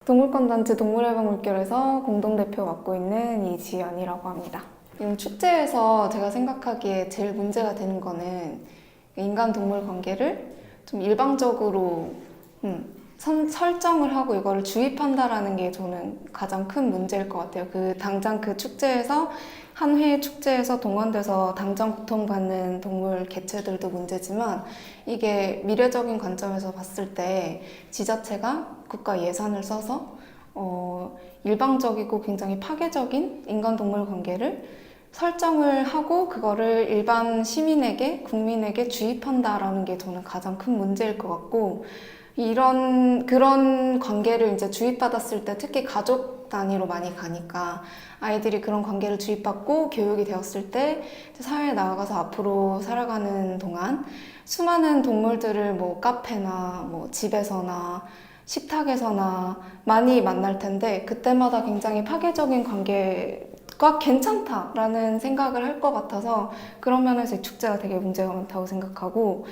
동물권단체 동물해방물결에서 공동대표 맡고 있는 이지연이라고 합니다. 지금 축제에서 제가 생각하기에 제일 문제가 되는 거는 인간-동물 관계를 좀 일방적으로 설정을 하고 이거를 주입한다라는 게 저는 가장 큰 문제일 것 같아요. 당장 그 축제에서 한 회의 축제에서 동원돼서 당장 고통받는 동물 개체들도 문제지만 이게 미래적인 관점에서 봤을 때 지자체가 국가 예산을 써서 일방적이고 굉장히 파괴적인 인간-동물 관계를 설정을 하고 그거를 일반 시민에게, 국민에게 주입한다라는 게 저는 가장 큰 문제일 것 같고 그런 관계를 이제 주입받았을 때 특히 가족 단위로 많이 가니까 아이들이 그런 관계를 주입받고 교육이 되었을 때 사회에 나아가서 앞으로 살아가는 동안 수많은 동물들을 뭐 카페나 뭐 집에서나 식탁에서나 많이 만날 텐데 그때마다 굉장히 파괴적인 관계가 괜찮다라는 생각을 할 것 같아서 그런 면에서 이 축제가 되게 문제가 많다고 생각하고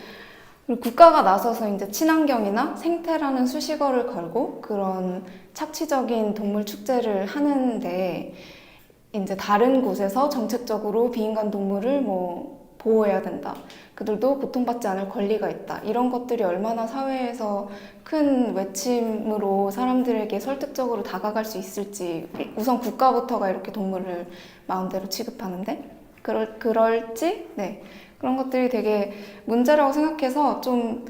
그리고 국가가 나서서 이제 친환경이나 생태라는 수식어를 걸고 그런 착취적인 동물 축제를 하는데 이제 다른 곳에서 정책적으로 비인간 동물을 뭐 보호해야 된다. 그들도 고통받지 않을 권리가 있다. 이런 것들이 얼마나 사회에서 큰 외침으로 사람들에게 설득적으로 다가갈 수 있을지 우선 국가부터가 이렇게 동물을 마음대로 취급하는데 그럴지 네. 그런 것들이 되게 문제라고 생각해서 좀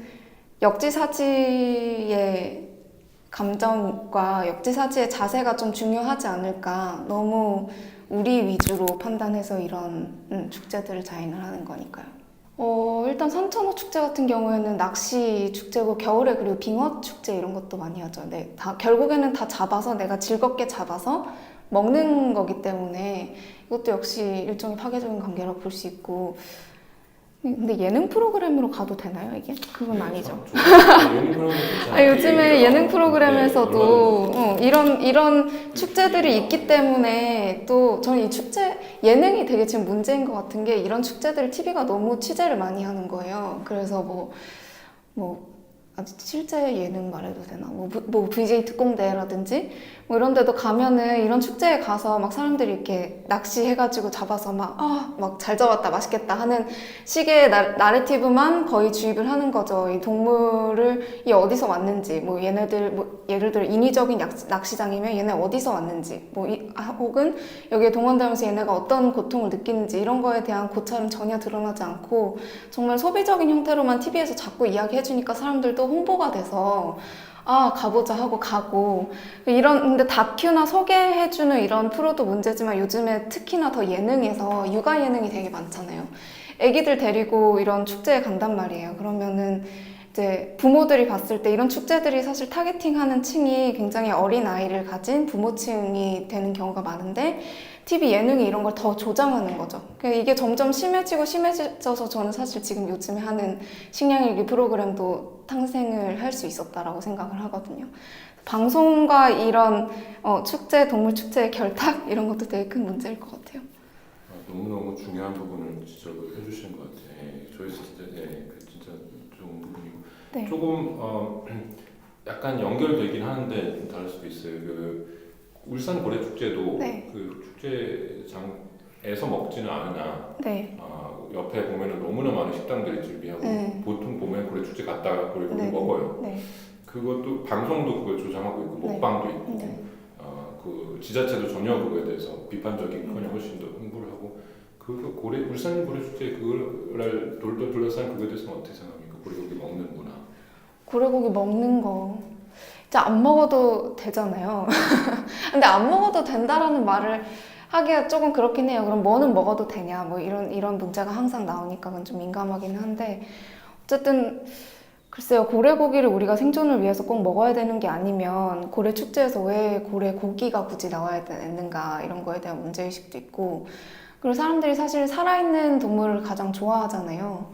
역지사지의 감정과 역지사지의 자세가 좀 중요하지 않을까. 너무 우리 위주로 판단해서 이런 축제들을 자행을 하는 거니까요. 일단 산천어 축제 같은 경우에는 낚시 축제고 겨울에 그리고 빙어 축제 이런 것도 많이 하죠. 네, 결국에는 다 잡아서 내가 즐겁게 잡아서 먹는 거기 때문에 이것도 역시 일종의 파괴적인 관계라고 볼 수 있고 근데 예능 프로그램으로 가도 되나요, 이게? 그건 아니죠. 요즘에 예능 프로그램에서도 이런 축제들이 있기 때문에 또 저는 이 축제, 예능이 되게 지금 문제인 것 같은 게 이런 축제들을 TV가 너무 취재를 많이 하는 거예요. 그래서 실제 예능 말해도 되나? VJ 특공대라든지 이런 데도 가면은 이런 축제에 가서 막 사람들이 이렇게 낚시해가지고 잡아서 막 잘 잡았다, 맛있겠다 하는 식의 나래티브만 거의 주입을 하는 거죠. 이 동물이 어디서 왔는지, 얘네들, 예를 들어 인위적인 낚시장이면 얘네 어디서 왔는지, 혹은 여기에 동원되면서 얘네가 어떤 고통을 느끼는지 이런 거에 대한 고찰은 전혀 드러나지 않고 정말 소비적인 형태로만 TV에서 자꾸 이야기해주니까 사람들도 홍보가 돼서 가보자 하고 가고 근데 다큐나 소개해주는 이런 프로도 문제지만 요즘에 특히나 더 예능에서 육아 예능이 되게 많잖아요. 애기들 데리고 이런 축제에 간단 말이에요. 그러면은 이제 부모들이 봤을 때 이런 축제들이 사실 타겟팅하는 층이 굉장히 어린 아이를 가진 부모층이 되는 경우가 많은데 TV 예능이 이런 걸 더 조장하는 거죠. 이게 점점 심해져서 저는 사실 지금 요즘에 하는 식량일기 프로그램도 탄생을 할 수 있었다라고 생각을 하거든요. 방송과 이런 동물 축제의 결탁 이런 것도 되게 큰 문제일 것 같아요. 너무너무 중요한 부분을 지적을 해주시는 것 같아요. 저희 진짜 진짜 좋은 부분이고 네. 조금 약간 연결되긴 하는데 좀 다를 수도 있어요. 울산 고래 축제도 네. 그 축제장에서 먹지는 않으나 네. 옆에 보면은 너무나 많은 식당들이 준비하고 보통 보면 고래 축제 갔다가 고래고기 먹어요. 네. 그것도 방송도 그걸 조장하고 있고 먹방도 있고 그 지자체도 전혀 그거에 대해서 비판적인커녕 훨씬 더 홍보를 하고 울산 고래 축제 그걸 둘러싼 그거에 대해서는 어떻게 생각합니까? 고래고기 먹는 문화. 고래고기 먹는 거 진짜 안 먹어도 되잖아요. 근데 안 먹어도 된다라는 말을 하기가 조금 그렇긴 해요. 그럼 뭐는 먹어도 되냐 이런 문제가 항상 나오니까 그건 좀 민감하긴 한데 어쨌든 글쎄요, 고래고기를 우리가 생존을 위해서 꼭 먹어야 되는 게 아니면 고래 축제에서 왜 고래고기가 굳이 나와야 되는가 이런 거에 대한 문제의식도 있고 그리고 사람들이 사실 살아있는 동물을 가장 좋아하잖아요.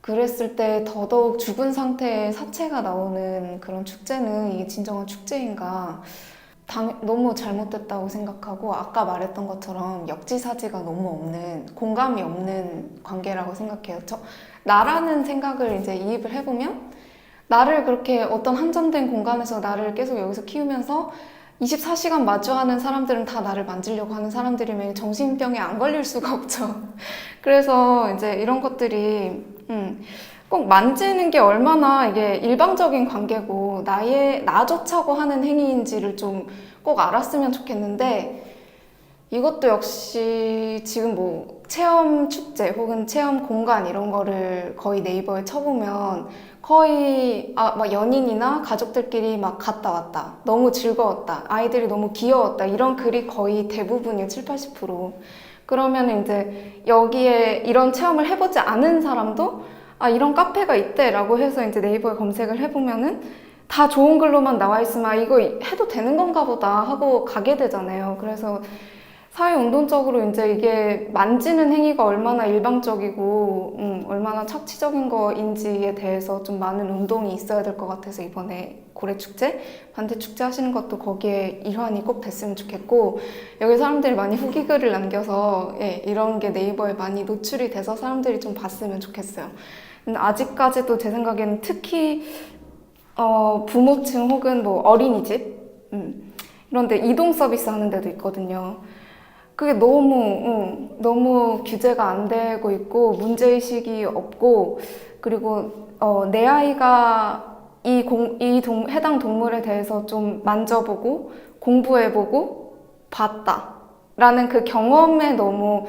그랬을 때 더더욱 죽은 상태의 사체가 나오는 그런 축제는 이게 진정한 축제인가 너무 잘못됐다고 생각하고 아까 말했던 것처럼 역지사지가 너무 없는 공감이 없는 관계라고 생각해요. 나라는 생각을 이제 이입을 해보면 나를 그렇게 어떤 한정된 공간에서 나를 계속 여기서 키우면서 24시간 마주하는 사람들은 다 나를 만지려고 하는 사람들이면 정신병에 안 걸릴 수가 없죠. 그래서 이제 이런 것들이 꼭 만지는 게 얼마나 이게 일방적인 관계고 나 좋자고 하는 행위인지를 좀 꼭 알았으면 좋겠는데, 이것도 역시 지금 뭐 체험 축제 혹은 체험 공간 이런 거를 거의 네이버에 쳐보면 거의 막 연인이나 가족들끼리 막 갔다 왔다, 너무 즐거웠다, 아이들이 너무 귀여웠다, 이런 글이 거의 대부분이에요. 7, 80%. 그러면 이제 여기에 이런 체험을 해보지 않은 사람도 이런 카페가 있대 라고 해서 이제 네이버에 검색을 해보면은 다 좋은 글로만 나와 있으면 이거 해도 되는 건가 보다 하고 가게 되잖아요. 그래서 사회운동적으로 이제 이게 만지는 행위가 얼마나 일방적이고 얼마나 착취적인 거인지에 대해서 좀 많은 운동이 있어야 될 것 같아서 이번에 고래축제, 반대축제 하시는 것도 거기에 일환이 꼭 됐으면 좋겠고, 여기 사람들이 많이 후기글을 남겨서 이런 게 네이버에 많이 노출이 돼서 사람들이 좀 봤으면 좋겠어요. 근데 아직까지도 제 생각에는 특히 부모층 혹은 뭐 어린이집 이런데 이동 서비스 하는 데도 있거든요. 그게 너무 규제가 안 되고 있고 문제의식이 없고, 그리고 내 아이가 해당 동물에 대해서 좀 만져보고 공부해보고 봤다 라는 그 경험에 너무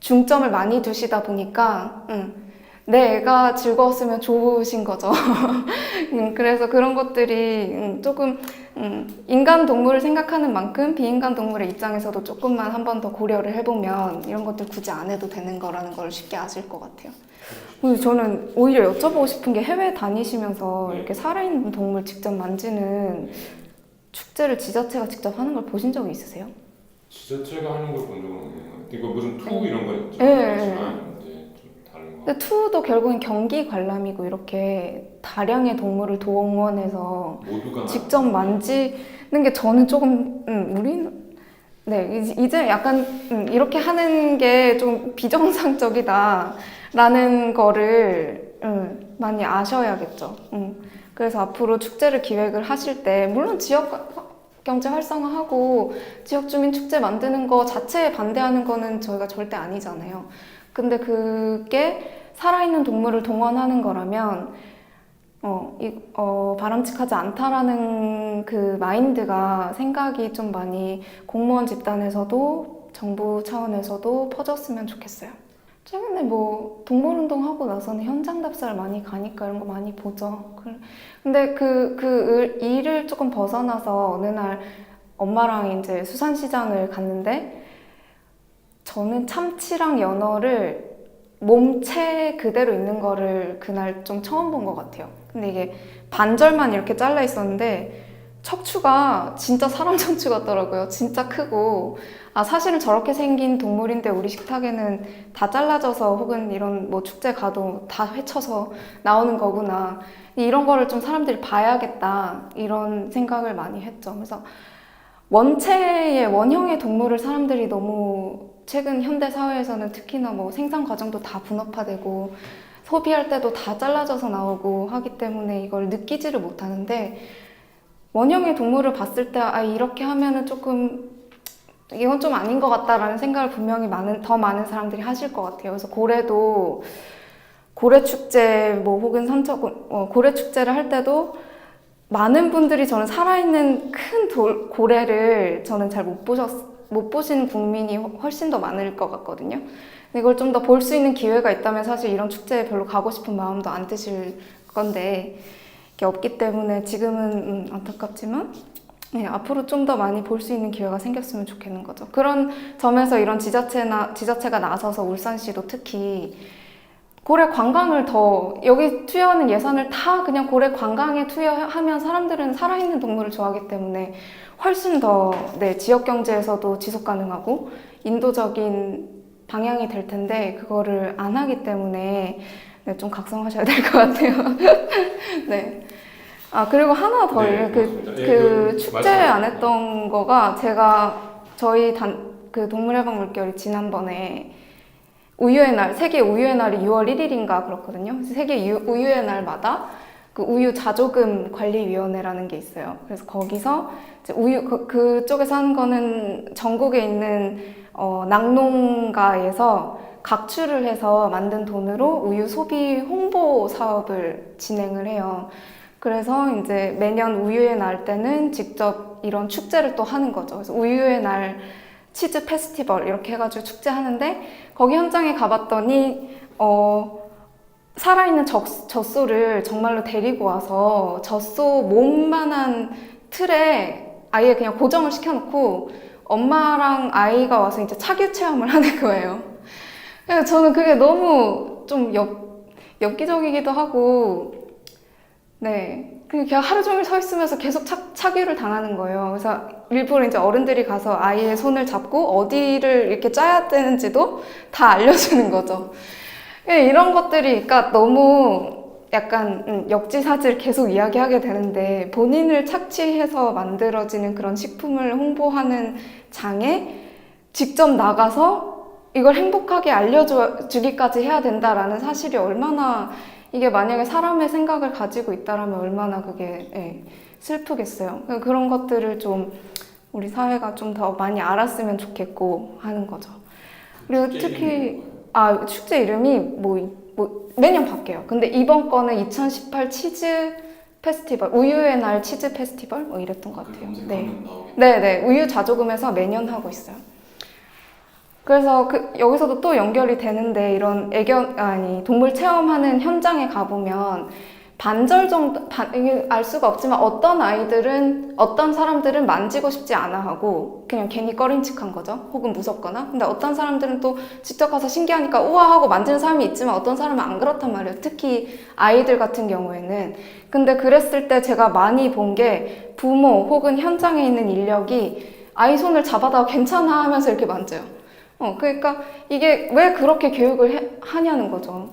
중점을 많이 두시다 보니까 내 애가 즐거웠으면 좋으신 거죠. 그래서 그런 것들이 조금 인간 동물을 생각하는 만큼 비인간 동물의 입장에서도 조금만 한 번 더 고려를 해보면 이런 것들 굳이 안 해도 되는 거라는 걸 쉽게 아실 것 같아요. 그래서 저는 오히려 여쭤보고 싶은 게, 해외 다니시면서 이렇게 살아있는 동물 직접 만지는 축제를 지자체가 직접 하는 걸 보신 적이 있으세요? 지자체가 하는 걸 본 적은 없는 것 같아요. 이거 무슨 투 이런 건 있죠. 네. 하지만 이제 좀 다른 거. 근데 투도 결국엔 경기 관람이고, 이렇게 다량의 동물을 동원해서 모두가 직접 만지는 게 저는 조금 이제 약간 이렇게 하는 게 좀 비정상적이다라는 거를 많이 아셔야겠죠. 그래서 앞으로 축제를 기획을 하실 때 물론 지역 경제 활성화하고 지역 주민 축제 만드는 거 자체에 반대하는 거는 저희가 절대 아니잖아요. 근데 그게 살아있는 동물을 동원하는 거라면 바람직하지 않다라는 그 마인드가, 생각이 좀 많이 공무원 집단에서도 정부 차원에서도 퍼졌으면 좋겠어요. 최근에 뭐 동물운동 하고 나서는 현장 답사를 많이 가니까 이런 거 많이 보죠. 근데 그 일을 조금 벗어나서 어느 날 엄마랑 이제 수산시장을 갔는데, 저는 참치랑 연어를 몸체 그대로 있는 거를 그날 좀 처음 본 것 같아요. 근데 이게 반절만 이렇게 잘라 있었는데 척추가 진짜 사람 척추 같더라고요. 진짜 크고, 사실은 저렇게 생긴 동물인데 우리 식탁에는 다 잘라져서 혹은 이런 뭐 축제 가도 다 회쳐서 나오는 거구나, 이런 거를 좀 사람들이 봐야겠다, 이런 생각을 많이 했죠. 그래서 원체의 원형의 동물을 사람들이 너무, 최근 현대 사회에서는 특히나 뭐 생산 과정도 다 분업화되고 소비할 때도 다 잘라져서 나오고 하기 때문에 이걸 느끼지를 못하는데, 원형의 동물을 봤을 때 이렇게 하면은 조금 이건 좀 아닌 것 같다라는 생각을 분명히 더 많은 사람들이 하실 것 같아요. 그래서 고래도 고래축제 뭐 혹은 고래축제를 할 때도 많은 분들이 저는 살아있는 큰 고래를 저는 잘 못 보신 국민이 훨씬 더 많을 것 같거든요. 근데 이걸 좀 더 볼 수 있는 기회가 있다면 사실 이런 축제에 별로 가고 싶은 마음도 안 드실 건데, 이게 없기 때문에 지금은 안타깝지만 앞으로 좀 더 많이 볼 수 있는 기회가 생겼으면 좋겠는 거죠. 그런 점에서 이런 지자체가 나서서 울산시도 특히 고래 관광을 여기 투여하는 예산을 다 그냥 고래 관광에 투여하면 사람들은 살아있는 동물을 좋아하기 때문에 훨씬 더 지역 경제에서도 지속 가능하고 인도적인 방향이 될 텐데, 그거를 안 하기 때문에 좀 각성하셔야 될 것 같아요. 네. 그리고 하나 더, 축제 안 했던 거가, 제가 저희 그 동물해방 물결이 지난번에 우유의 날, 세계 우유의 날이 6월 1일인가 그렇거든요. 세계 우유의 날마다 그 우유 자조금 관리위원회라는 게 있어요. 그래서 거기서 이제 우유 그쪽에서 하는 거는 전국에 있는 낙농가에서 각출을 해서 만든 돈으로 우유 소비 홍보 사업을 진행을 해요. 그래서 이제 매년 우유의 날 때는 직접 이런 축제를 또 하는 거죠. 그래서 우유의 날 치즈 페스티벌 이렇게 해가지고 축제하는데 거기 현장에 가봤더니 살아있는 젖소를 정말로 데리고 와서 젖소 몸만한 틀에 아예 그냥 고정을 시켜놓고 엄마랑 아이가 와서 이제 착유 체험을 하는 거예요. 그래서 저는 그게 너무 좀 엽기적이기도 하고, 네. 그냥 하루 종일 서 있으면서 계속 착유를 당하는 거예요. 그래서 일부러 이제 어른들이 가서 아이의 손을 잡고 어디를 이렇게 짜야 되는지도 다 알려주는 거죠. 이런 것들이 그러니까 너무 약간 역지사지를 계속 이야기하게 되는데 본인을 착취해서 만들어지는 그런 식품을 홍보하는 장에 직접 나가서 이걸 행복하게 알려주기까지 해야 된다라는 사실이 얼마나 이게 만약에 사람의 생각을 가지고 있다라면 얼마나 그게 슬프겠어요. 그런 것들을 좀 우리 사회가 좀 더 많이 알았으면 좋겠고 하는 거죠. 그리고 특히 축제 이름이 뭐 매년 바뀌어요. 근데 이번 거는 2018 치즈 페스티벌, 우유의 날 치즈 페스티벌 뭐 이랬던 것 같아요. 네, 우유 자조금에서 매년 하고 있어요. 그래서 여기서도 또 연결이 되는데 이런 동물 체험하는 현장에 가보면 반절 정도, 이게 알 수가 없지만 어떤 사람들은 만지고 싶지 않아 하고 그냥 괜히 꺼림칙한 거죠. 혹은 무섭거나. 근데 어떤 사람들은 또 직접 가서 신기하니까 우와 하고 만지는 사람이 있지만 어떤 사람은 안 그렇단 말이에요. 특히 아이들 같은 경우에는. 근데 그랬을 때 제가 많이 본 게 부모 혹은 현장에 있는 인력이 아이 손을 잡아다가 괜찮아 하면서 이렇게 만져요. 그러니까 이게 왜 그렇게 교육을 하냐는 거죠.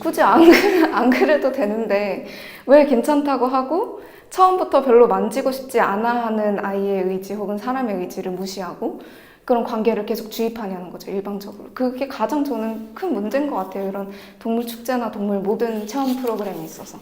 굳이 안 그래도 되는데 왜 괜찮다고 하고 처음부터 별로 만지고 싶지 않아 하는 아이의 의지 혹은 사람의 의지를 무시하고 그런 관계를 계속 주입하냐는 거죠, 일방적으로. 그게 가장 저는 큰 문제인 것 같아요. 이런 동물 축제나 동물 모든 체험 프로그램에 있어서.